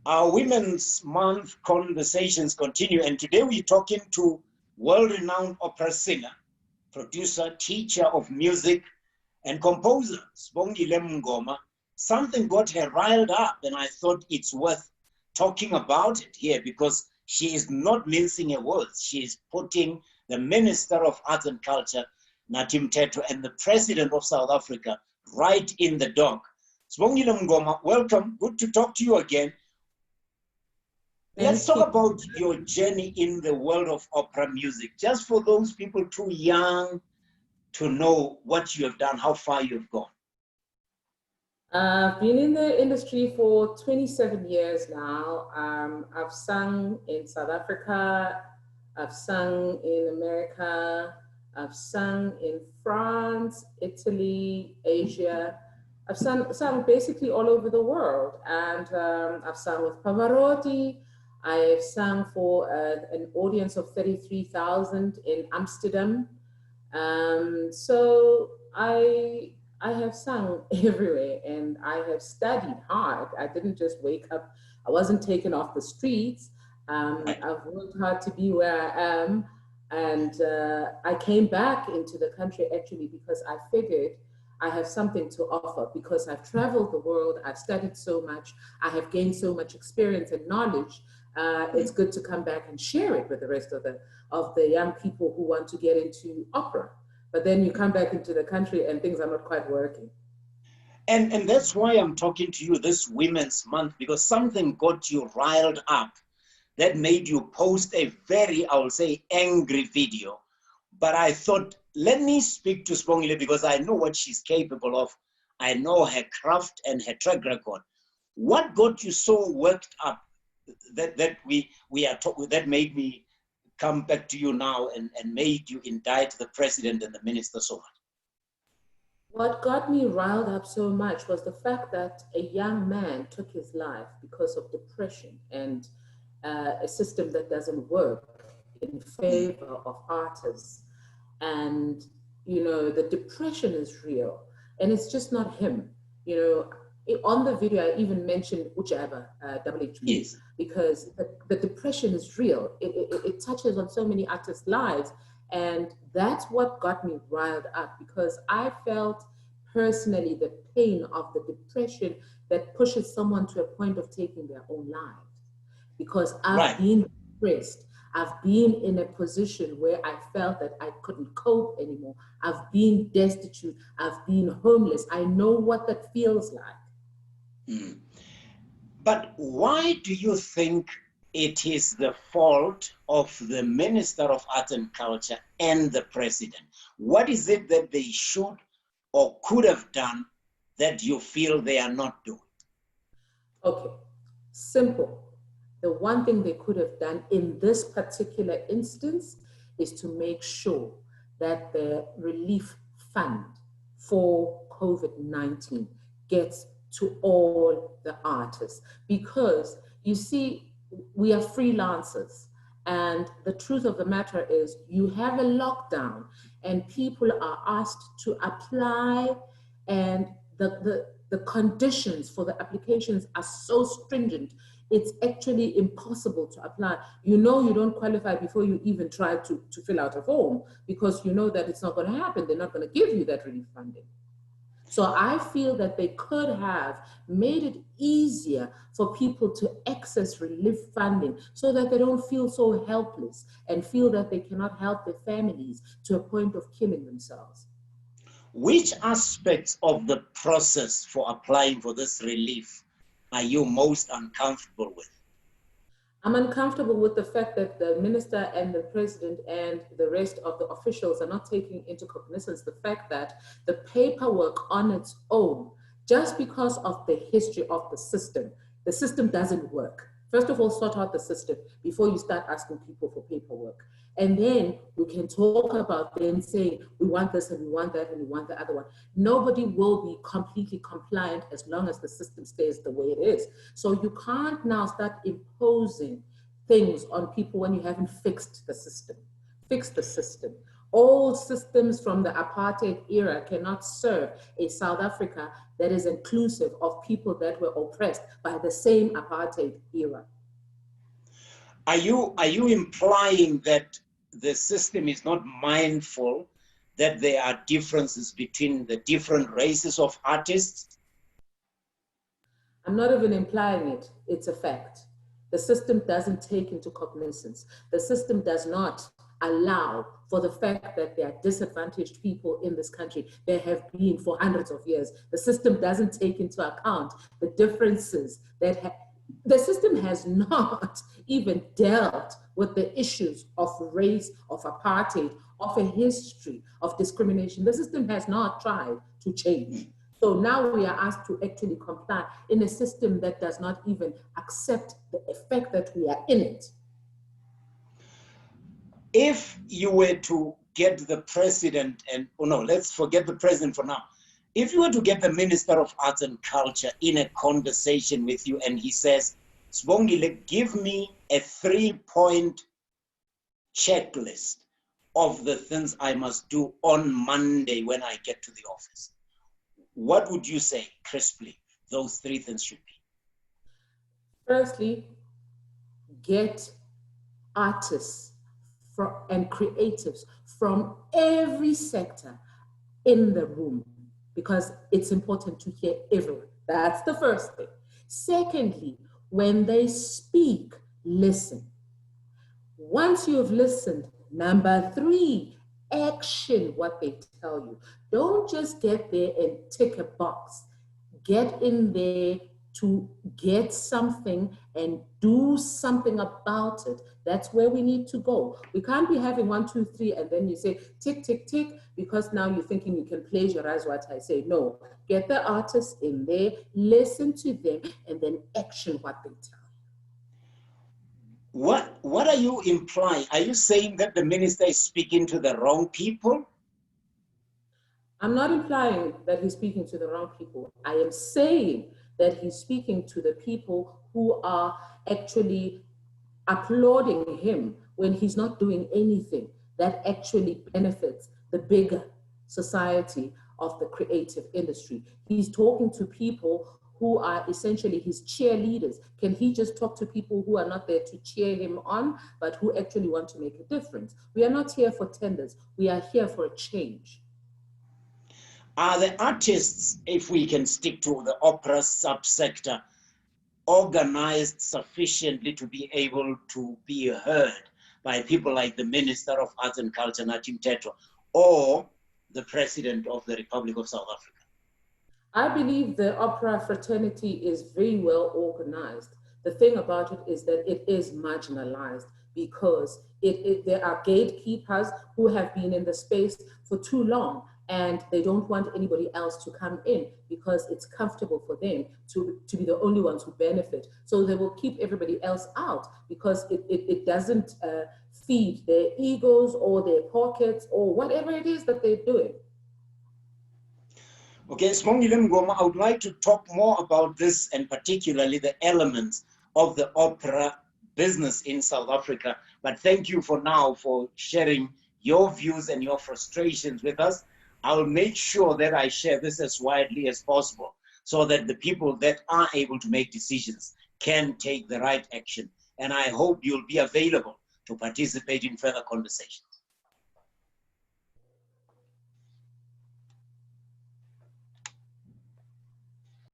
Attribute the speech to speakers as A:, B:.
A: Our Women's Month conversations continue, and today we're talking to world-renowned opera singer, producer, teacher of music, and composer, Sibongile Mngoma. Something got her riled up, and I thought it's worth talking about it here because she is not mincing her words. She is putting the Minister of Arts and Culture, Nathi Mthethwa, and the President of South Africa right in the dock. Sibongile Mngoma, welcome. Good to talk to you again. Let's talk about your journey in the world of opera music, just for those people too young to know what you have done, how far you've gone.
B: I've been in the industry for 27 years now. I've sung in South Africa, I've sung in America, I've sung in France, Italy, Asia. I've sung basically all over the world, and I've sung with Pavarotti. I've sung for an audience of 33,000 in Amsterdam. So I have sung everywhere, and I have studied hard. I didn't just wake up. I wasn't taken off the streets. I've worked hard to be where I am. And I came back into the country actually because I figured I have something to offer, because I've traveled the world, I've studied so much, I have gained so much experience and knowledge. It's good to come back and share it with the rest of the young people who want to get into opera. But then you come back into the country and things are not quite working.
A: And that's why I'm talking to you this Women's Month, because something got you riled up that made you post a very, I will say, angry video. But I thought, let me speak to Sibongile because I know what she's capable of. I know her craft and her track record. What got you so worked up that that made me come back to you now and made you indict the president and the minister so much?
B: What got me riled up so much was the fact that a young man took his life because of depression and a system that doesn't work in favor of artists. And, you know, the depression is real, and it's just not him. You know, on the video, I even mentioned Ujaba, WHP,
A: yes,
B: because the depression is real. It touches on so many artists' lives. And that's what got me riled up, because I felt personally the pain of the depression that pushes someone to a point of taking their own lives. Because I've been depressed. I've been in a position where I felt that I couldn't cope anymore. I've been destitute. I've been homeless. I know what that feels like.
A: But why do you think it is the fault of the Minister of Arts and Culture and the President? What is it that they should or could have done that you feel they are not doing?
B: Okay, simple. The one thing they could have done in this particular instance is to make sure that the relief fund for COVID-19 gets to all the artists. Because you see, we are freelancers. And the truth of the matter is you have a lockdown and people are asked to apply, and the conditions for the applications are so stringent, it's actually impossible to apply. You know you don't qualify before you even try to fill out a form, because you know that it's not going to happen. They're not going to give you that relief funding. So I feel that they could have made it easier for people to access relief funding so that they don't feel so helpless and feel that they cannot help their families to a point of killing themselves.
A: Which aspects of the process for applying for this relief are you most uncomfortable with?
B: I'm uncomfortable with the fact that the minister and the president and the rest of the officials are not taking into cognizance the fact that the paperwork on its own, just because of the history of the system doesn't work. First of all, sort out the system before you start asking people for paperwork. And then we can talk about then saying, we want this and we want that and we want the other one. Nobody will be completely compliant as long as the system stays the way it is. So you can't now start imposing things on people when you haven't fixed the system. Fix the system. All systems from the apartheid era cannot serve a South Africa that is inclusive of people that were oppressed by the same apartheid era.
A: Are you implying that the system is not mindful that there are differences between the different races of artists?
B: I'm not even implying it, it's a fact. The system doesn't take into cognizance. The system does not allow for the fact that there are disadvantaged people in this country. There have been for hundreds of years. The system doesn't take into account the differences that the system has not even dealt with the issues of race, of apartheid, of a history of discrimination. The system has not tried to change. So now we are asked to actually comply in a system that does not even accept the effect that we are in it.
A: If you were to get the president, and oh no, let's forget the president for now. If you were to get the Minister of Arts and Culture in a conversation with you and he says, Sibongile, give me a 3-point checklist of the things I must do on Monday when I get to the office, what would you say crisply those 3 things should be?
B: Firstly, get artists and creatives from every sector in the room, because it's important to hear everyone. That's the first thing. Secondly, when they speak, listen. Once you have listened, number 3, action what they tell you. Don't just get there and tick a box. Get in there to get something and do something about it. That's where we need to go. We can't be having 1, 2, 3, and then you say tick, tick, tick, because now you're thinking you can plagiarize what I say. No, get the artists in there, listen to them, and then action what they tell you.
A: What are you implying? Are you saying that the minister is speaking to the wrong people?
B: I'm not implying that he's speaking to the wrong people. I am saying that he's speaking to the people who are actually applauding him when he's not doing anything that actually benefits the bigger society of the creative industry. He's talking to people who are essentially his cheerleaders. Can he just talk to people who are not there to cheer him on, but who actually want to make a difference? We are not here for tenders. We are here for a change.
A: Are the artists, if we can stick to the opera subsector, organized sufficiently to be able to be heard by people like the Minister of Arts and Culture, Nathi Mthethwa, or the President of the Republic of South Africa?
B: I believe the opera fraternity is very well organized. The thing about it is that it is marginalized because there are gatekeepers who have been in the space for too long, and they don't want anybody else to come in because it's comfortable for them to be the only ones who benefit. So they will keep everybody else out because it doesn't feed their egos or their pockets or whatever it is that they're doing.
A: Okay, Sibongile Mngoma, I would like to talk more about this and particularly the elements of the opera business in South Africa. But thank you for now for sharing your views and your frustrations with us. I will make sure that I share this as widely as possible so that the people that are able to make decisions can take the right action. And I hope you'll be available to participate in further conversations.